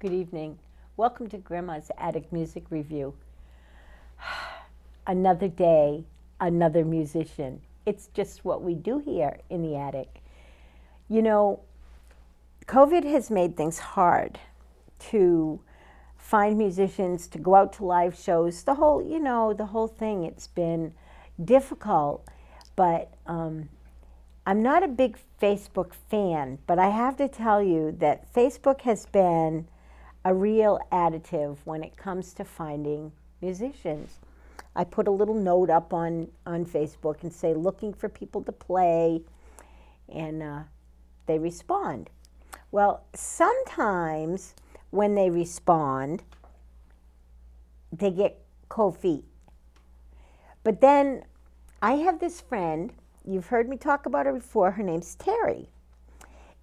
Good evening. Welcome to Grandma's Attic Music Review. Another day, another musician. It's just what we do here in the attic. You know, COVID has made things hard to find musicians, to go out to live shows, the whole thing. It's been difficult, but I'm not a big Facebook fan, but I have to tell you that Facebook has been a real additive when it comes to finding musicians. I put a little note up on Facebook and say, looking for people to play, and they respond. Well, sometimes when they respond, they get cold feet. But then I have this friend, you've heard me talk about her before, her name's Terry.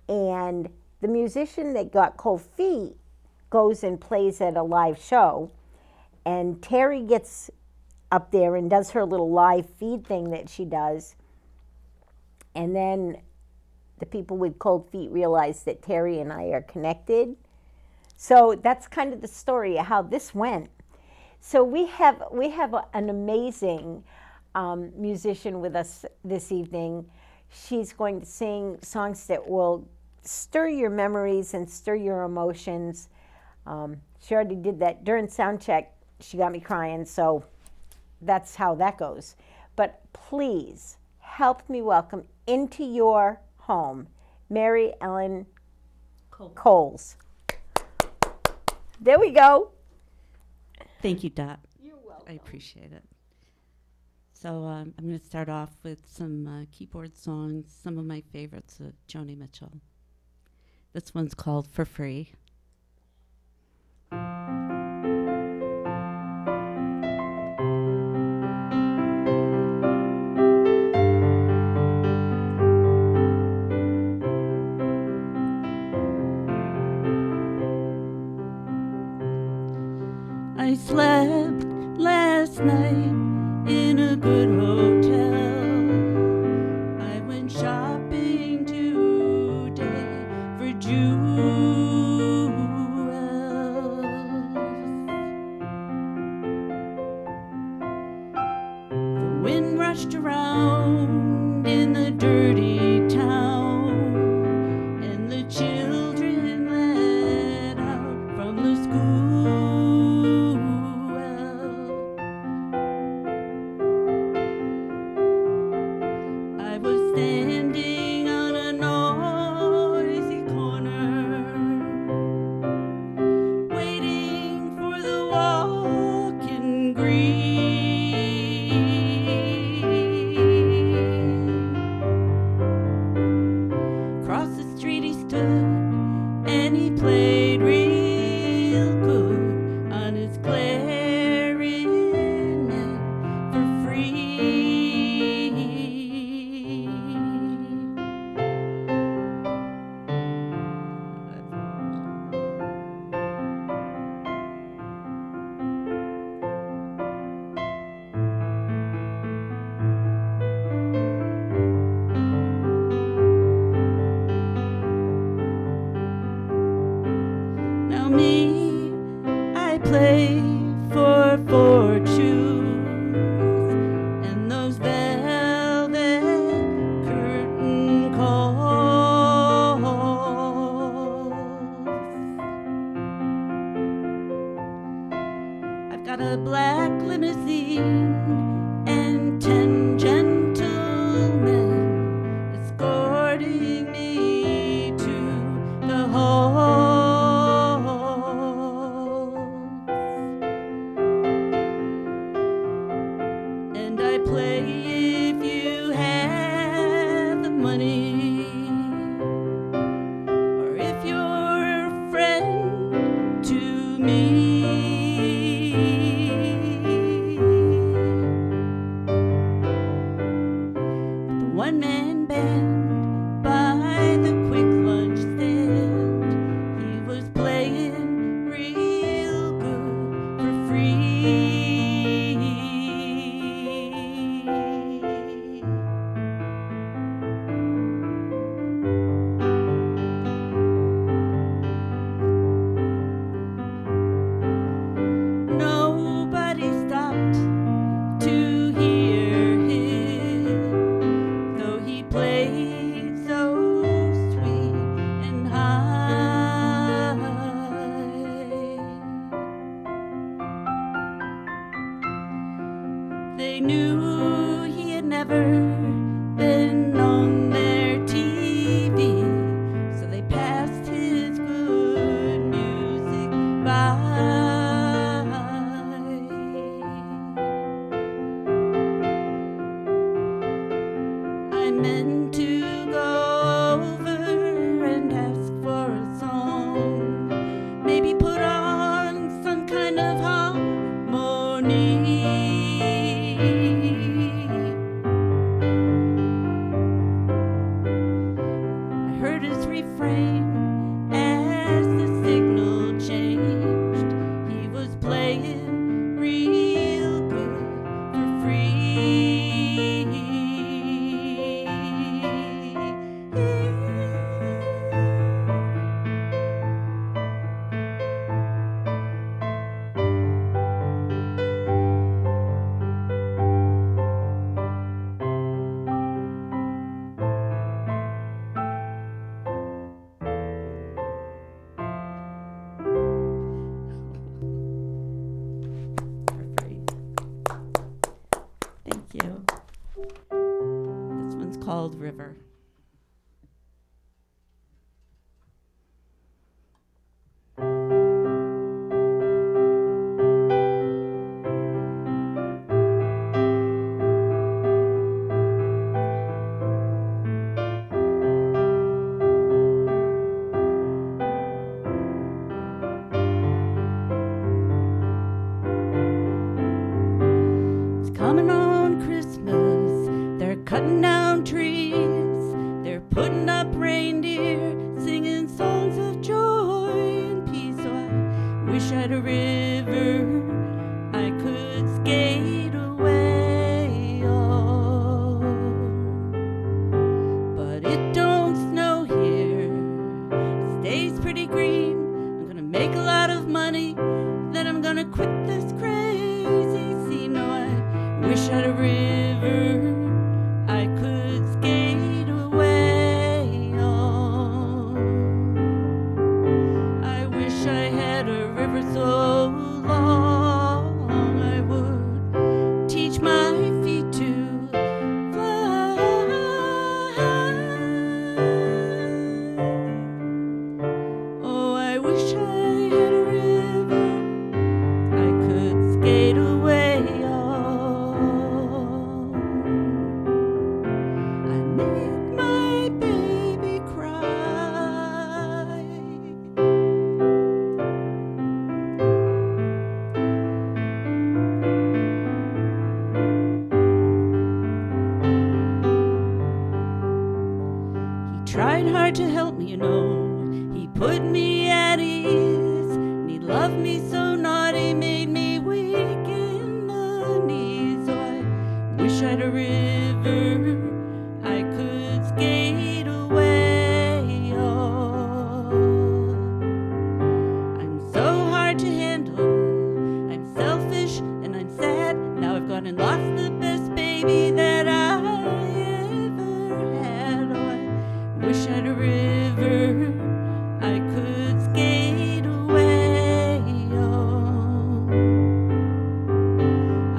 And the musician that got cold feet goes and plays at a live show, and Terry gets up there and does her little live feed thing that she does, and then the people with cold feet realize that Terry and I are connected. So that's kind of the story of how this went. So we have an amazing musician with us this evening. She's going to sing songs that will stir your memories and stir your emotions. She already did that during sound check. She got me crying, so that's how that goes. But please help me welcome into your home Mary Ellen Cowles. There we go. Thank you, Dot. You're welcome. I appreciate it. So I'm going to start off with some keyboard songs, some of my favorites of Joni Mitchell. This one's called For Free. I slept last night in a good hotel. I went shopping today for jewels. The wind rushed around in the dirty town, and the children let out from the school. Standing on a noisy corner, waiting for the walking green. Across the street he stood, and he played real good on his clarinet for free. Now me, I play for fortunes and those velvet curtain calls. I've got a black limousine and 10 gentlemen escorting me to the hall. And I play if you have the money, or if you're a friend to me. The one-man band by the quick lunch stand, he was playing real good for free. meant to go over and ask for a song. Maybe put on some kind of harmony. I heard his refrain as the signal changed. He was playing real good for free. Thank you. This one's called River. It's coming on Christmas. They're cutting down trees. They're putting up reindeer, singing songs of joy and peace. So I wish I had a river I could skate away on. But it don't snow here. It stays pretty green. I'm gonna make a lot of money. Then I'm gonna quit this crazy scene. No, I wish I had a river I could skate away on. I wish I had a river so long I would teach my feet to fly. Oh, I wish I had a river I could skate away on. I made my baby cry. He tried hard to help me, you know. He put me at ease. And he loved me so naughty, made me weak in the knees. So I wish I had a river I could skate away on. I'm so hard to handle. I'm selfish and I'm sad. Now I've gone and lost the best baby that I ever had. Oh, I wish I had a river I could skate away on.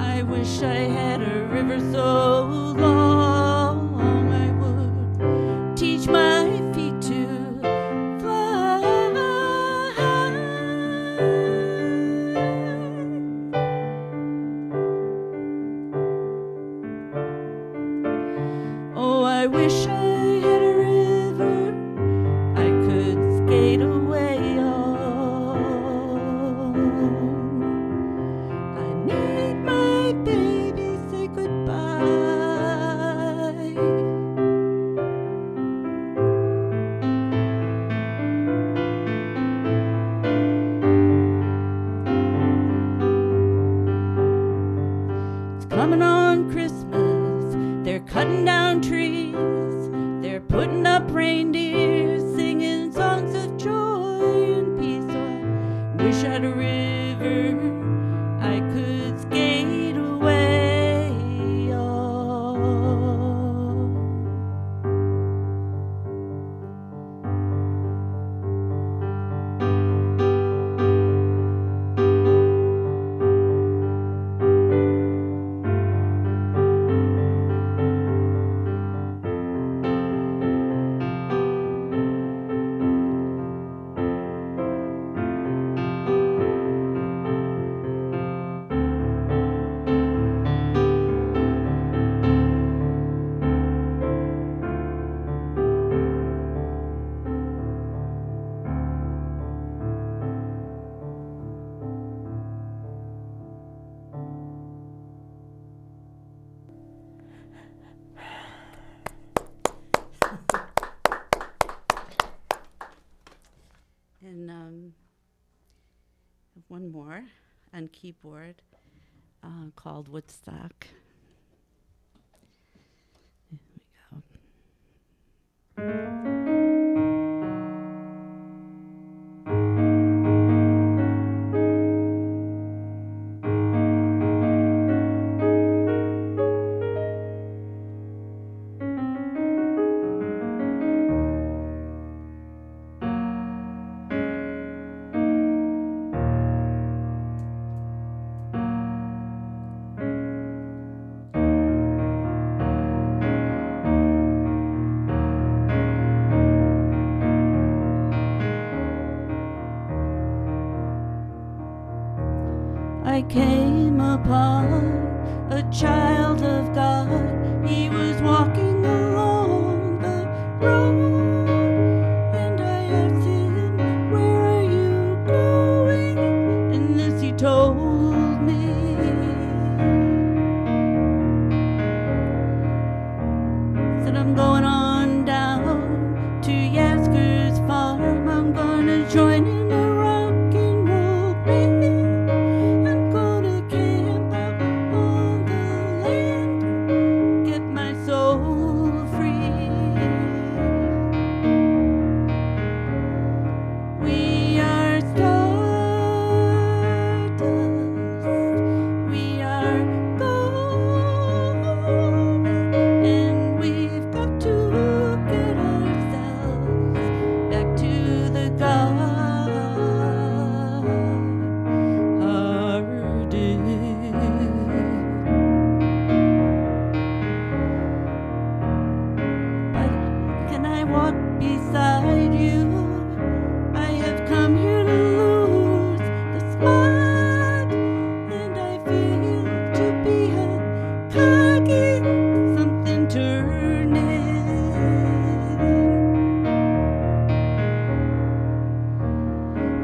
I wish I had a river so long I would teach my feet to fly. Oh, I wish I had a river I could skate away on. I made my baby say goodbye. It's coming on Christmas. They're cutting down trees. They're putting up reindeer, singing songs of joy and peace. So I wish I had a river I could skate away on. more on keyboard called Woodstock. Here we go. I came upon a child of God. He was walking along the road, and I asked him, "Where are you going?" And this he told me. Said, "I'm going on down to Yasker's farm. I'm gonna join in a rock and roll band. I'm gonna camp out on the land and get my soul free." We are stardust, we are gold, and we've got to get ourselves back to the God hearted. But can I walk beside you? I have come here to lose the spot, and I feel to be a cog in something turning.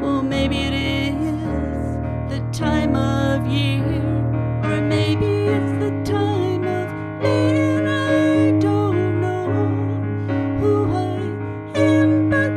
Well, maybe it is the time of year, or maybe it's the time of man. I don't know who I am, but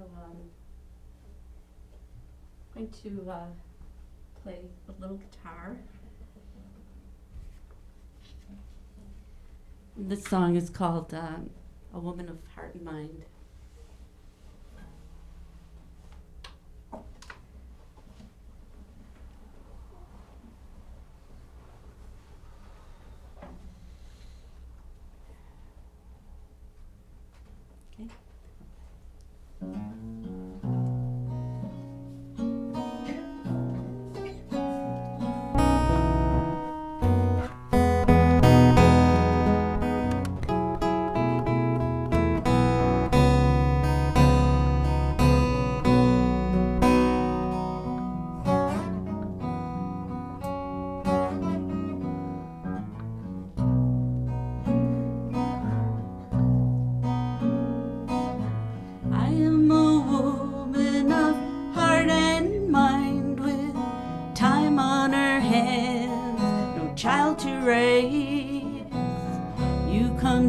I'm going to play a little guitar. This song is called A Woman of Heart and Mind.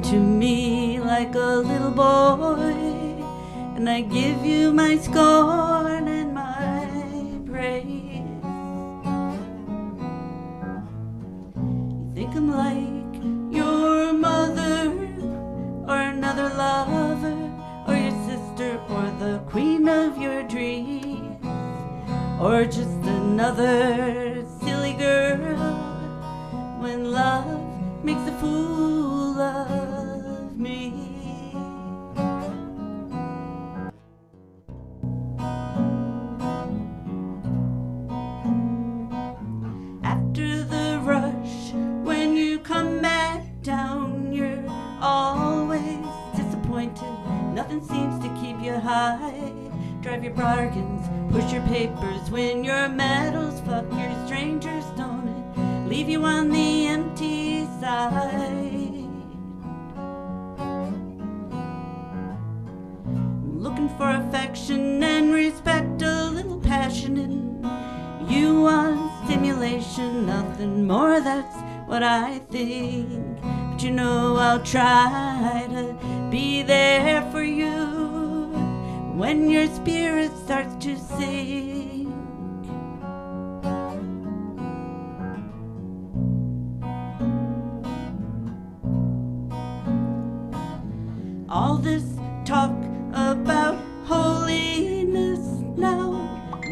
To me like a little boy, and I give you my scorn and my praise. You think I'm like your mother, or another lover, or your sister, or the queen of your dreams, or just another silly girl when love makes a fool of me. After the rush, when you come back down, you're always disappointed. Nothing seems to keep you high. Drive your bargains, push your papers, win your medals, fuck your strangers, don't it? Leave you on the empty side. Looking for affection and respect, a little passion in you want stimulation, nothing more, that's what I think. But you know I'll try to be there for you when your spirit starts to sink. All this talk about holiness now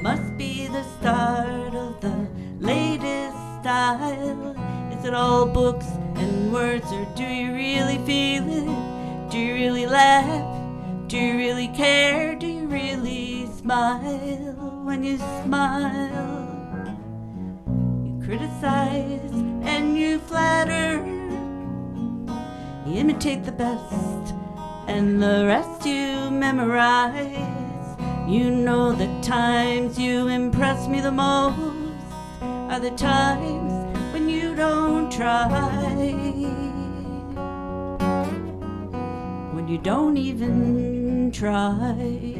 must be the start of the latest style. Is it all books and words, or do you really feel it? Do you really laugh? Do you really care? Do you really smile? When you smile, you criticize and you flatter, you imitate the best, and the rest you memorize. You know the times you impress me the most are the times when you don't try, when you don't even try.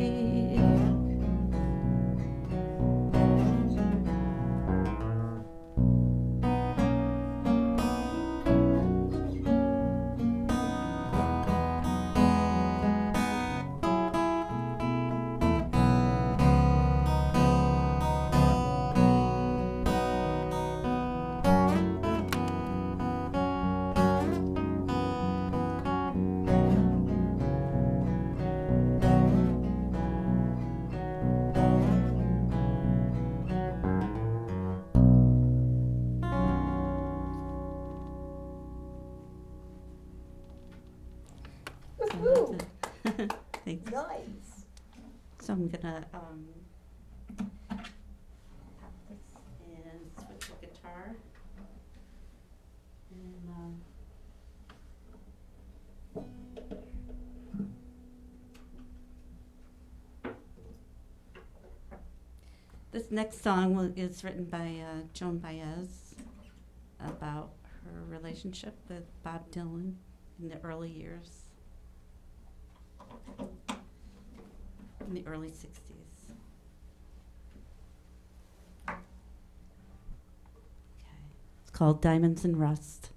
Thanks. Nice. So I'm gonna tap this and switch the guitar. And this next song is written by Joan Baez about her relationship with Bob Dylan in the early years. In the early 60s. Okay. It's called Diamonds and Rust.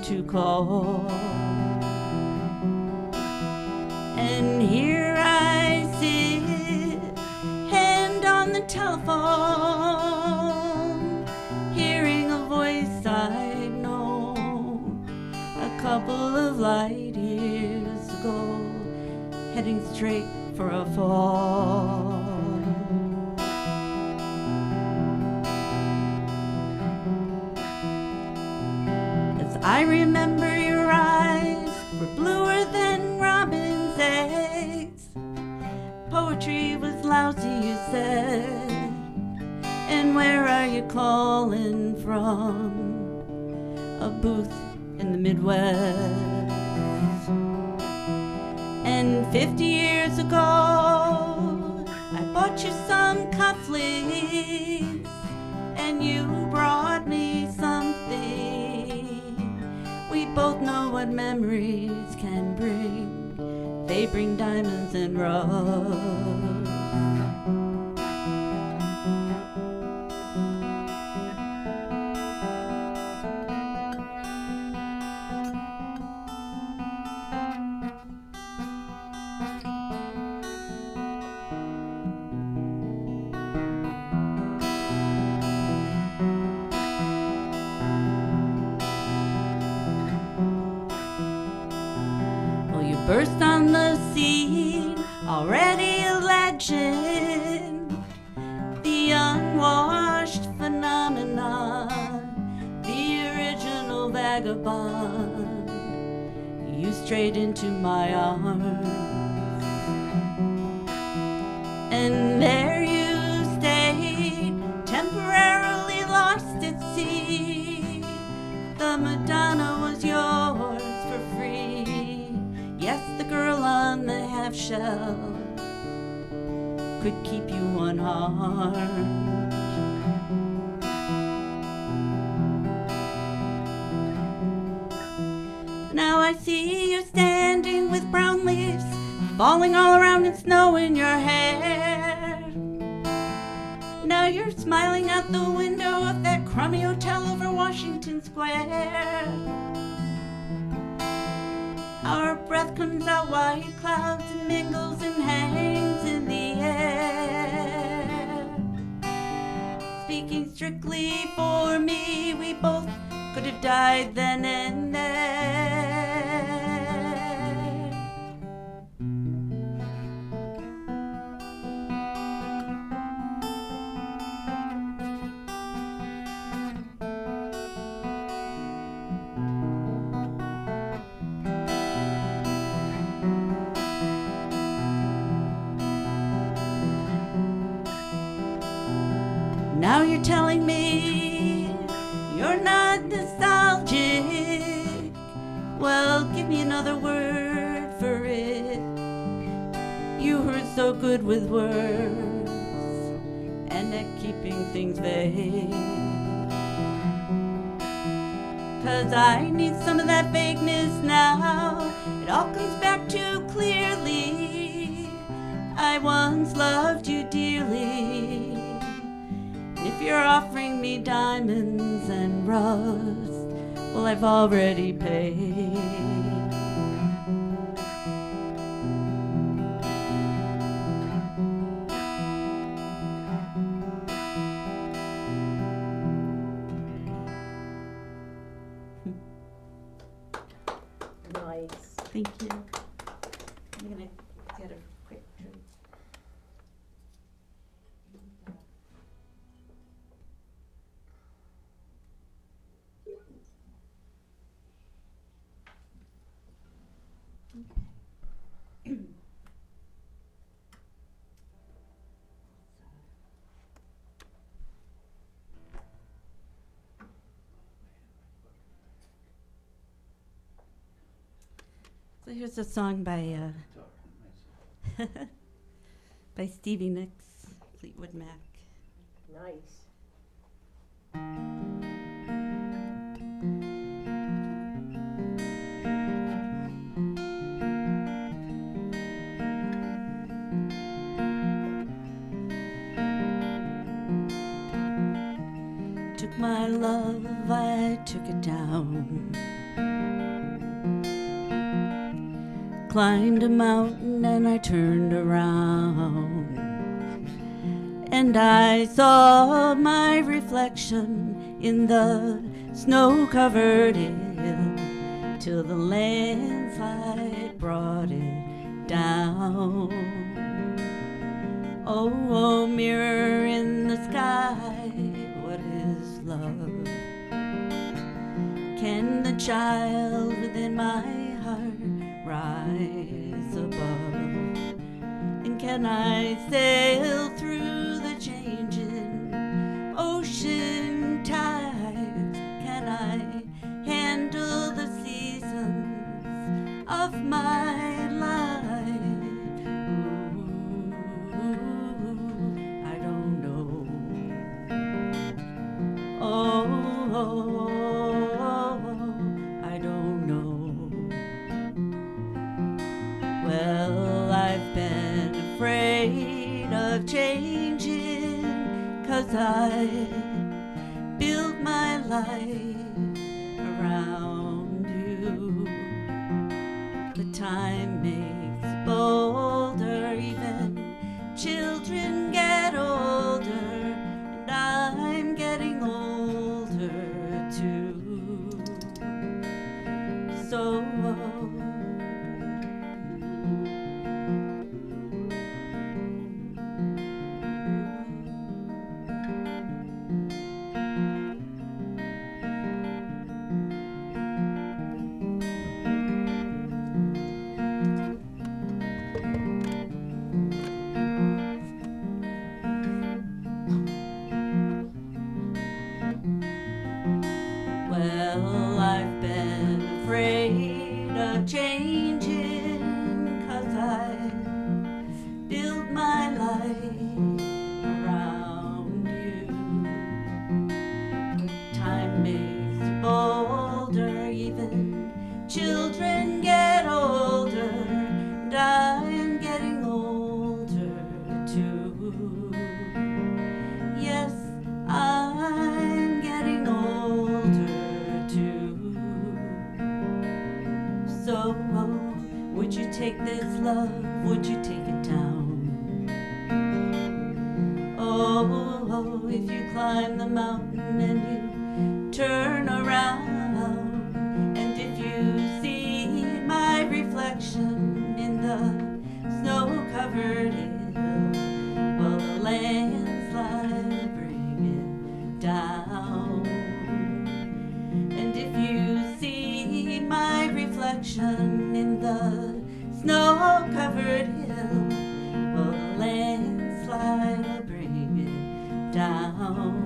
too cold. And here I sit, hand on the telephone, hearing a voice I've known a couple of light years ago, heading straight for a fall. As I remember, your eyes were bluer than robin's eggs. Poetry was lousy, you said. And where are you calling from? A booth in the Midwest. And 50 years ago, I bought you some cufflinks, and you brought me something. We both know what memories can bring. They bring diamonds and rust. Burst on the scene, already a legend, the unwashed phenomenon, the original vagabond, you strayed into my arms, and there you stayed, temporarily lost at sea. The Madonna was yours for free. Yes, the girl on the half shell could keep you unharmed. Now I see you standing with brown leaves falling all around and snow in your hair. Now you're smiling out the window of that crummy hotel over Washington Square. Our breath comes out white clouds and mingles and hangs in the air. Speaking strictly for me, we both could have died then and there. Now you're telling me you're not nostalgic. Well, give me another word for it. You were so good with words and at keeping things vague. 'Cause I need some of that vagueness now. It all comes back too clearly. I once loved you dearly. If you're offering me diamonds and rust, well, I've already paid. Nice. Thank you. I'm gonna get a quick drink. So here's a song by by Stevie Nicks, Fleetwood Mac. Nice. Took my love, I took it down. climbed a mountain and I turned around, and I saw my reflection in the snow-covered hill, till the landslide brought it down. Oh, mirror in the sky, what is love? Can the child within my heart rise above? And can I sail through the changing ocean tides? Can I handle the seasons of my life? Ooh, I don't know. Oh, I don't know. Well, I've been afraid of changing, 'cause I built my life around you. But time makes bolder, even children get older, and I'm getting older too. So well, I've been afraid of changing, 'cause I built my life around you. Time makes you bolder, even children get older, and I'm getting older too. Yes, I'm getting older too. So, would you take this love? Would you take it down? Oh, if you climb the mountain and you turn around, and if you see my reflection in the snow-covered hill, well, the landslide will bring it down. And if you see my reflection in the snow-covered hill, well, the landslide will bring it down.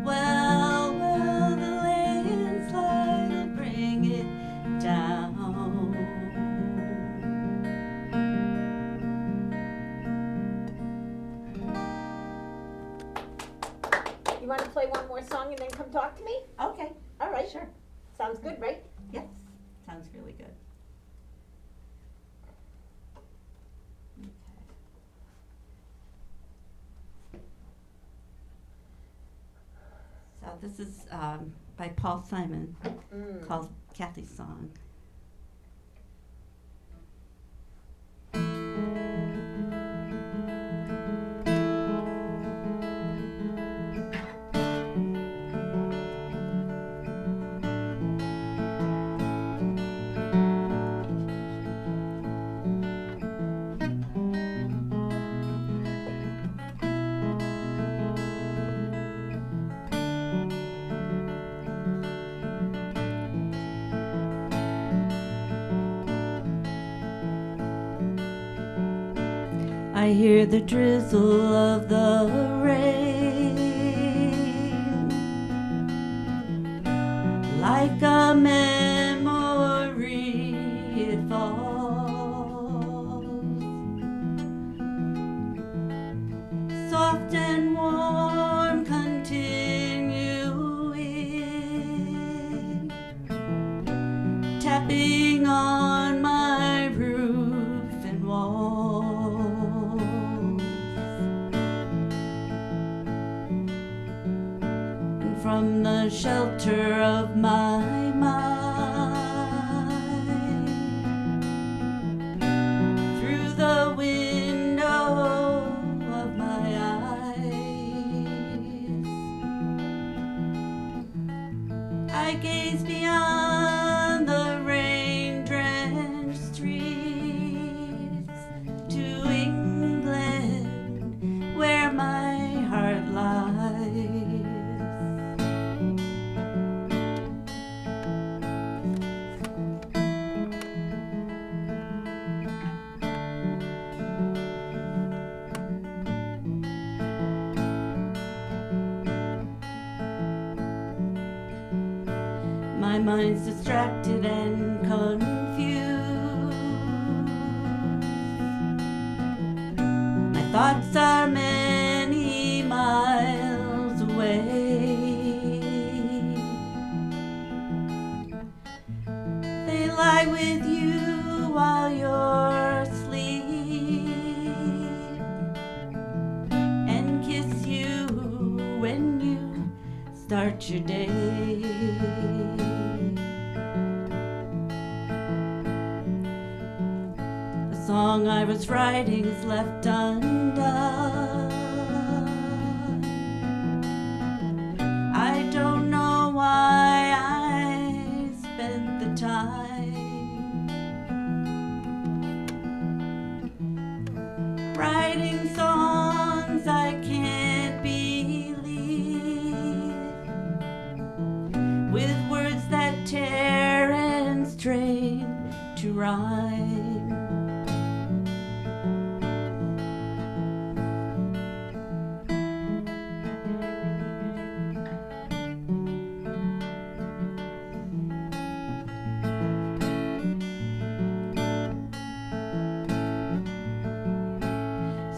Well, the landslide will bring it down. You want to play one more song and then come talk to me? Okay, All right. sure. Sounds good, right? Yes, sounds really good. Okay. So this is by Paul Simon, called Kathy's Song. I hear the drizzle of the rain, like a memory it falls, soft and warm, continuing, tapping on my roof and walls. From the shelter of my mind, My mind's distracted and confused. My thoughts are many miles away. They lie with you while you're asleep and kiss you when you start your day. The song I was writing is left undone. I don't know why I spent the time writing songs I can't believe, with words that tear and strain to rhyme.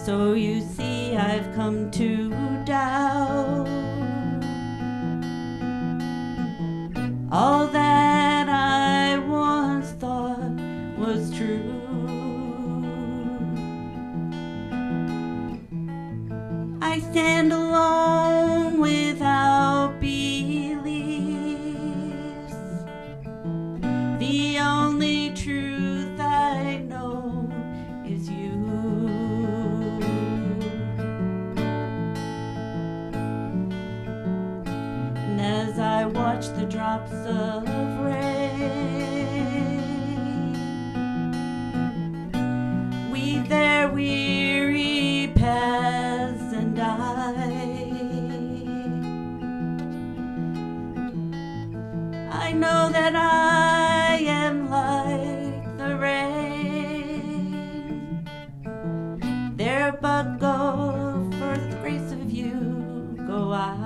So you see, I've come to doubt all that I once thought was true. I stand alone without beliefs. The only truth I know is you. And as I watch the drops of rain weave their weary paths, and I know that I am like the rain. There but go, for the grace of you go I.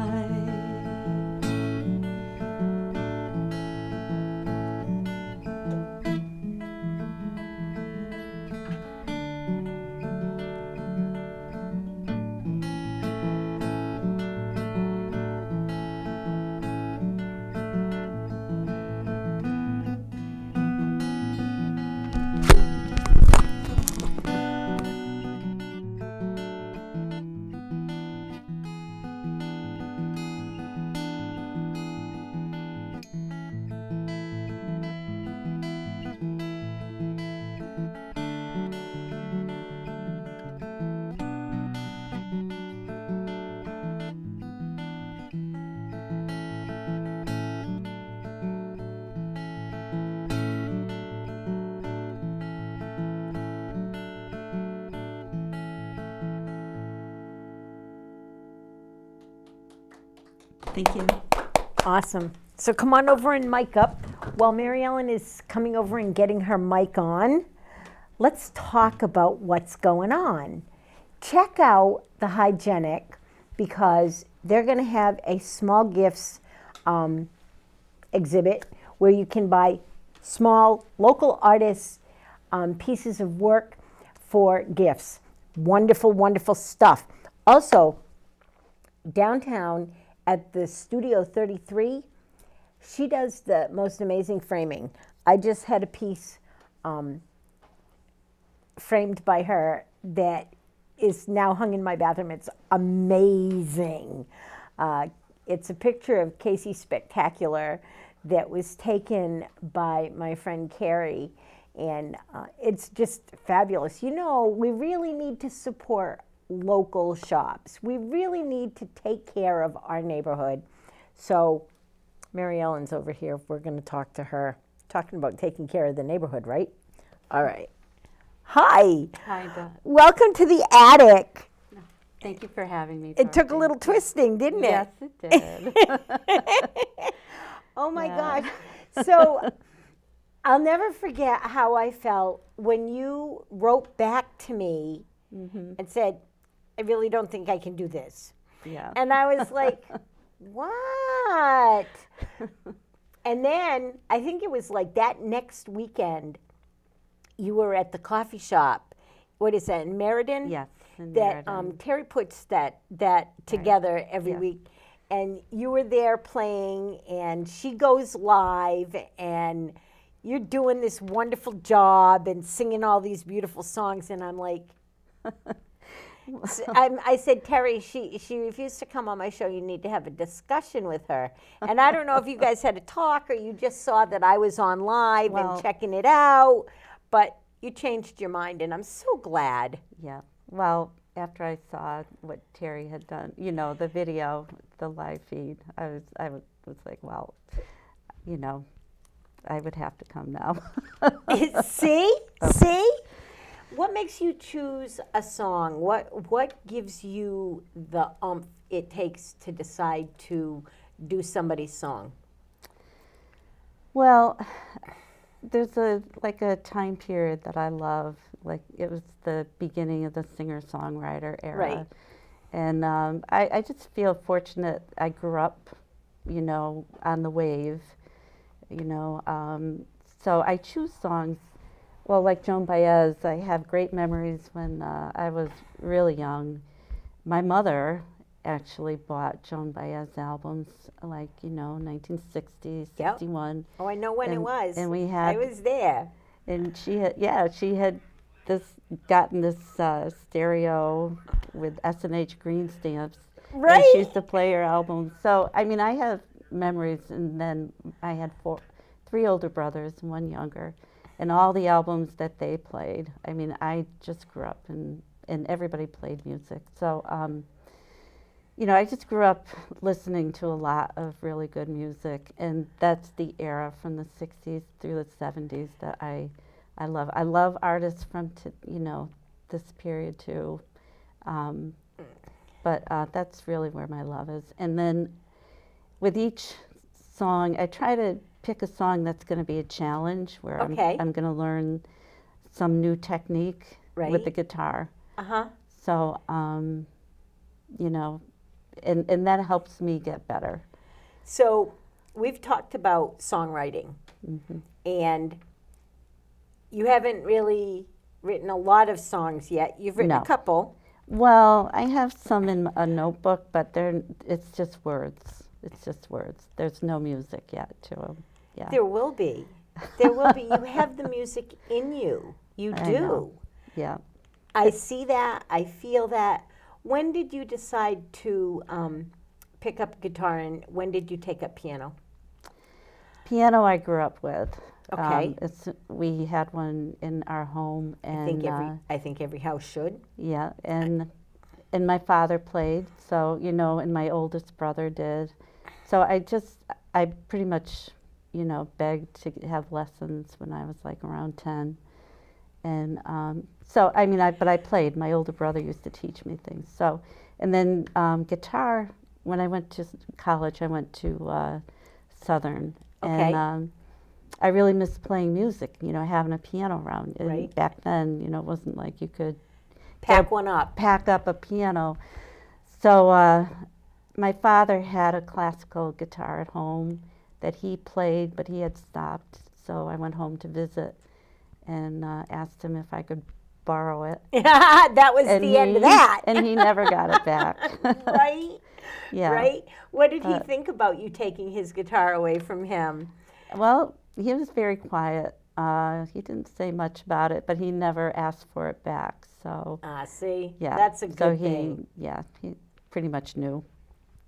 Thank you. Awesome. So come on over and mic up. While Mary Ellen is coming over and getting her mic on, let's talk about what's going on. Check out the Hygienic, because they're going to have a small gifts exhibit where you can buy small local artists pieces of work for gifts. Wonderful, wonderful stuff. Also, downtown at the Studio 33, she does the most amazing framing. I just had a piece framed by her that is now hung in my bathroom. It's amazing. It's a picture of Casey Spectacular that was taken by my friend Carrie, and it's just fabulous. You know, we really need to support local shops. We really need to take care of our neighborhood. So Mary Ellen's over here. We're going to talk to her, talking about taking care of the neighborhood, right? All right. Hi. Hi, Dot. Welcome to the attic. Thank you for having me. It took a Dorothy. little twisting, didn't it? Yes, it did. Oh my Yeah. gosh. So I'll never forget how I felt when you wrote back to me and said, I really don't think I can do this. Yeah. And I was like, what? And then I think it was like that next weekend, you were at the coffee shop. What is that, in Meriden? Yes, in That Meriden. Terry puts that together every Yeah. week. And you were there playing, and she goes live, and you're doing this wonderful job and singing all these beautiful songs. And I'm like, I said, Terry, she refused to come on my show. You need to have a discussion with her. And I don't know if you guys had a talk or you just saw that I was on live Well- and checking it out, but you changed your mind, and I'm so glad. Yeah. Well, after I saw what Terry had done, the video, the live feed, I was like, well, I would have to come now. See? See? What makes you choose a song? What gives you the it takes to decide to do somebody's song? Well, there's a time period that I love. Like, it was the beginning of the singer-songwriter era. Right. And I just feel fortunate. I grew up, on the wave, so I choose songs. Well, like Joan Baez, I have great memories when I was really young. My mother actually bought Joan Baez albums, 1960, Yep. 61. Oh, I know when it And- was. and we had- I was there. And she had gotten this stereo with S&H green stamps. Right. And she used to play her albums. So, I mean, I have memories, and then I had three older brothers and one younger, and all the albums that they played. I mean, I just grew up, and everybody played music. So, I just grew up listening to a lot of really good music, and that's the era from the 60s through the 70s that I love. I love artists from, this period too. But that's really where my love is. And then with each song, I try to pick a song that's going to be a challenge, where Okay. I'm going to learn some new technique with Right. the guitar. Uh-huh. So, and that helps me get better. So we've talked about songwriting, and you haven't really written a lot of songs yet. You've written No. a couple. Well, I have some in a notebook, but it's just words. It's just words. There's no music yet to them. Yeah. There will be. There will be. You have the music in you. You I do. know. Yeah. I see that. I feel that. When did you decide to pick up guitar, and when did you take up piano? Piano I grew up with. Okay. We had one in our home, and I think every house should. yeah, and my father played, so and my oldest brother did. So I pretty much begged to have lessons when I was like around 10, and so but I played. My older brother used to teach me things. So, and then guitar. When I went to college, I went to Southern, Okay. and I really missed playing music. Having a piano around. And Right. back then, it wasn't like you could Pack one up. pack up a piano. So my father had a classical guitar at home that he played, but he had stopped. So I went home to visit and asked him if I could borrow it. That was the end of that. And he never got it back. Right? Yeah. Right? What did he think about you taking his guitar away from him? Well, he was very quiet. He didn't say much about it, but he never asked for it back. So See? yeah, That's a good so thing. he pretty much knew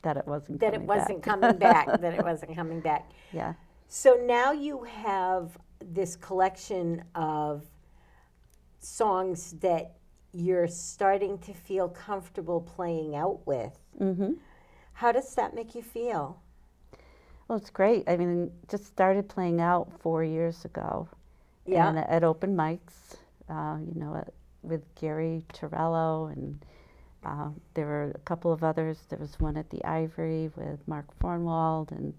that it wasn't That it coming wasn't back. coming back. That it wasn't coming back. Yeah. So now you have this collection of songs that you're starting to feel comfortable playing out with. Mm-hmm. How does that make you feel? Well, it's great. I mean, just started playing out 4 years ago. Yeah. And at open mics, with Gary Torello, and there were a couple of others. There was one at the Ivory with Mark Fornwald and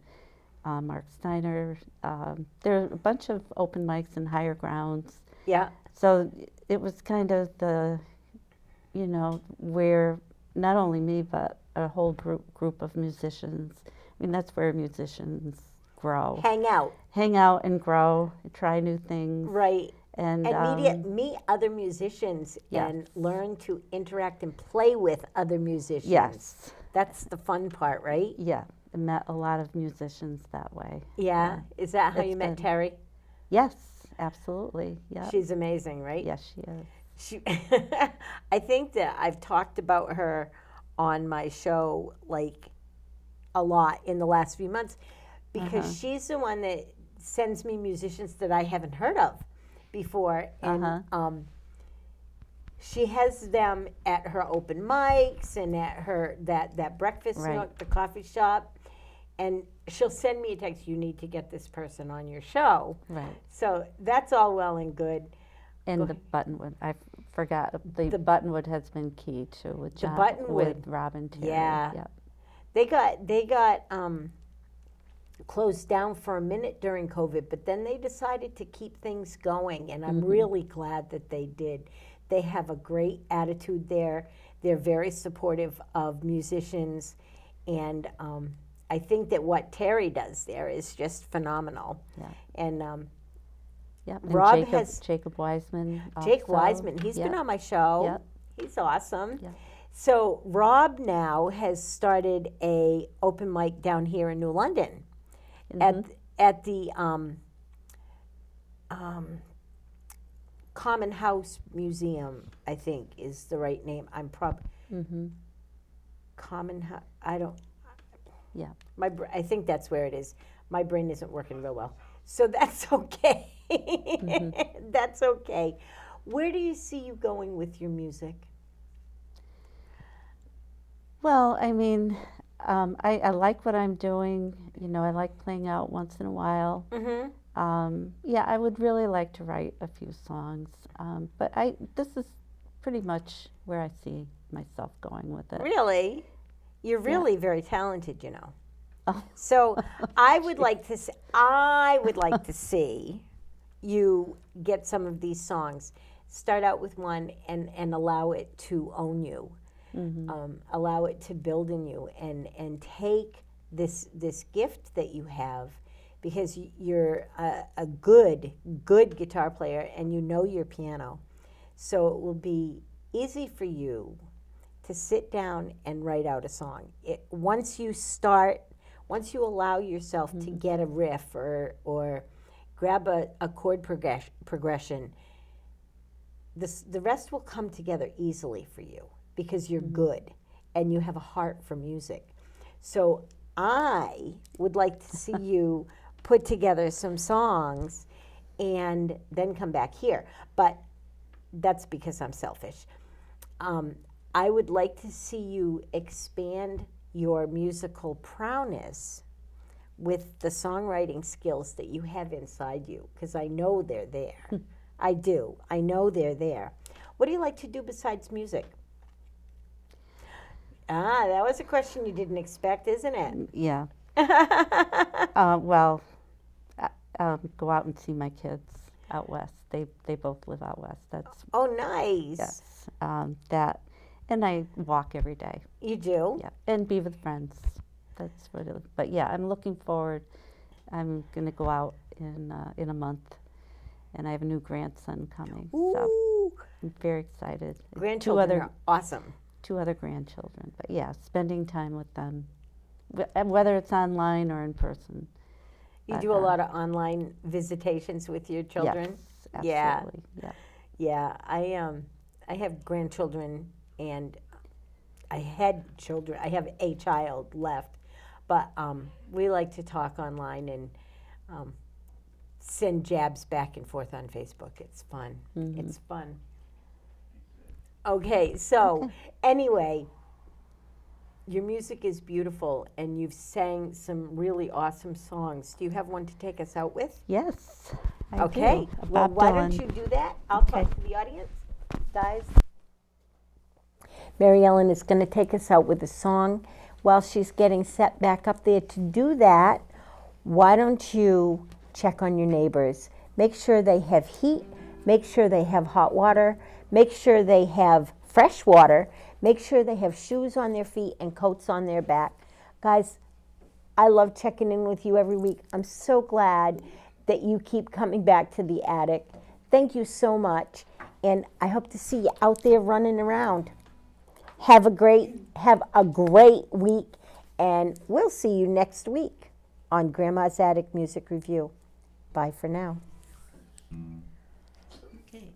Mark Steiner. There are a bunch of open mics and higher grounds. Yeah. So it was kind of the, where not only me, but a whole group of musicians. I mean, that's where musicians grow. Hang out. And grow, try new things. Right. And meet other musicians Yes. and learn to interact and play with other musicians. Yes. That's the fun part, right? Yeah, I met a lot of musicians that way. Yeah. Is that how It's you met been- Terry? Yes, absolutely. Yeah. She's amazing, right? Yes, she is. She, I think that I've talked about her on my show like a lot in the last few months because she's the one that sends me musicians that I haven't heard of before, and she has them at her open mics and at her that breakfast Right. nook, the coffee shop, and she'll send me a text. You need to get this person on your show. Right. So that's all well and good. And the Buttonwood, I forgot, the Buttonwood has been key too with John, Buttonwood. with Robin Terry. Yeah. Yep. They got closed down for a minute during COVID, but then they decided to keep things going, and I'm really glad that they did. They have a great attitude there. They're very supportive of musicians, and I think that what Terry does there is just phenomenal. Yeah. And Yep. And Rob Jacob Wiseman. Jake also. Wiseman, he's been Yep. on my show. Yep. He's awesome. Yep. So Rob now has started a open mic down here in New London at the Common House Museum, I think is the right name. I'm Common House. I don't. Yeah. I think that's where it is. My brain isn't working real well, so that's okay. That's okay. Where do you see you going with your music? Well, I mean, I like what I'm doing. You know, I like playing out once in a while. Yeah, I would really like to write a few songs, but this is pretty much where I see myself going with it. Really? You're really very talented, you know. Oh. So I would like to see you get some of these songs. Start out with one and allow it to own you. Allow it to build in you and take this gift that you have, because you're a good guitar player and you know your piano. So it will be easy for you to sit down and write out a song. Once you allow yourself to get a riff or grab a chord progression, the rest will come together easily for you because you're good and you have a heart for music. So I would like to see you put together some songs and then come back here. But that's because I'm selfish. I would like to see you expand your musical prowess with the songwriting skills that you have inside you, because I know they're there. I do. I know they're there. What do you like to do besides music? That was a question you didn't expect, isn't it? Yeah. Well, go out and see my kids out west. They both live out west. That's Oh, nice. yes. That, and I walk every day. You do? Yeah, and be with friends. That's what it. But yeah, I'm looking forward. I'm gonna go out in a month, and I have a new grandson coming. So Ooh, I'm very excited. grandchildren are awesome. 2 other grandchildren. But yeah, spending time with them, whether it's online or in person. You do a lot of online visitations with your children? Yes, Yeah. absolutely. Yeah. Yeah, I have grandchildren, and I had children. I have a child left, but we like to talk online and send jabs back and forth on Facebook. It's fun. It's fun. Okay, so anyway, your music is beautiful, and you've sang some really awesome songs. Do you have one to take us out with? Yes. I Okay. do. Well, Bob why Dylan. don't you do that? I'll talk to the audience. Guys. Mary Ellen is going to take us out with a song while she's getting set back up there. To do that, why don't you check on your neighbors? Make sure they have heat. Make sure they have hot water. Make sure they have fresh water. Make sure they have shoes on their feet and coats on their back. Guys, I love checking in with you every week. I'm so glad that you keep coming back to the attic. Thank you so much. And I hope to see you out there running around. Have a great week, and we'll see you next week on Grandma's Attic Music Review. Bye for now. Okay.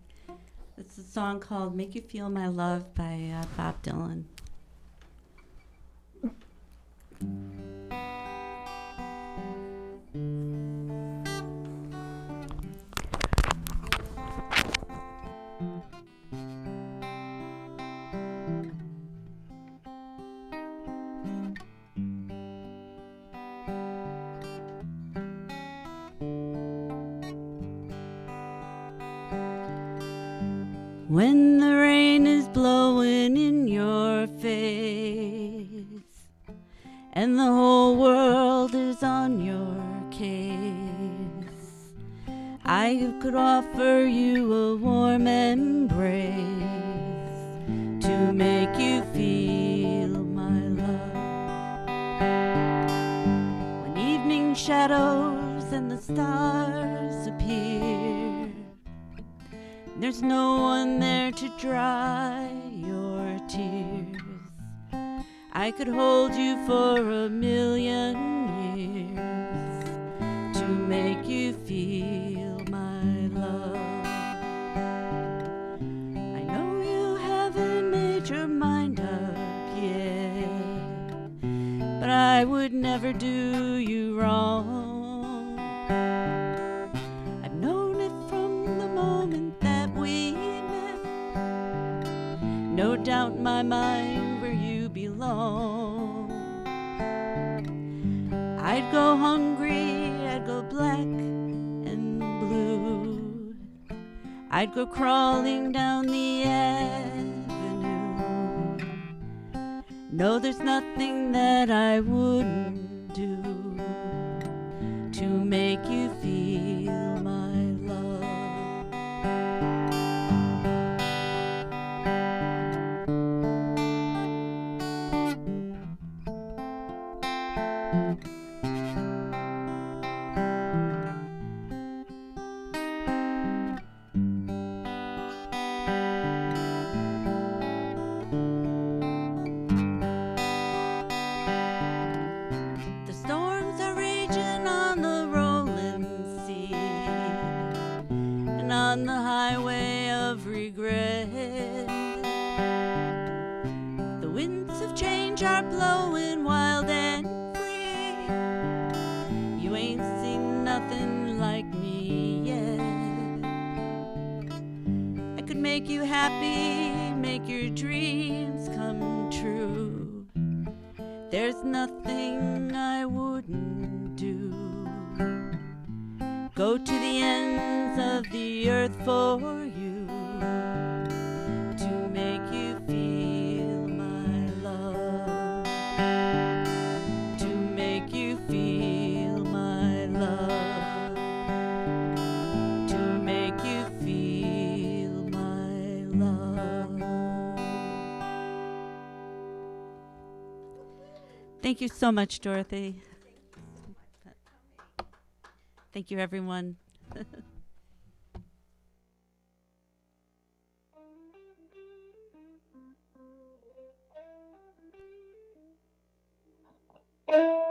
It's a song called Make You Feel My Love by Bob Dylan. When the rain is blowing in your face and the whole world is on your case, I could offer you a warm embrace to make you feel my love. When evening shadows and the stars appear, there's no one there to dry your tears. I could hold you for 1,000,000 years to make you feel my love. I know you haven't made your mind up yet, but I would never do you wrong. I've known it from the moment that we met. No doubt in my mind where you belong. I'd go hungry, I'd go black and blue. I'd go crawling down the avenue. No, there's nothing that I wouldn't do to make you feel my love. The storms are raging on the rolling sea and on the highway of regret. The winds of change are blowing wild and free. You ain't seen nothing like me yet. I could make you happy, make your dreams come true. There's nothing I wouldn't do. Go to the ends of the earth for you to make you feel my love. To make you feel my love. To make you feel my love. Thank you so much, Dorothy. Thank you, everyone. Thank you.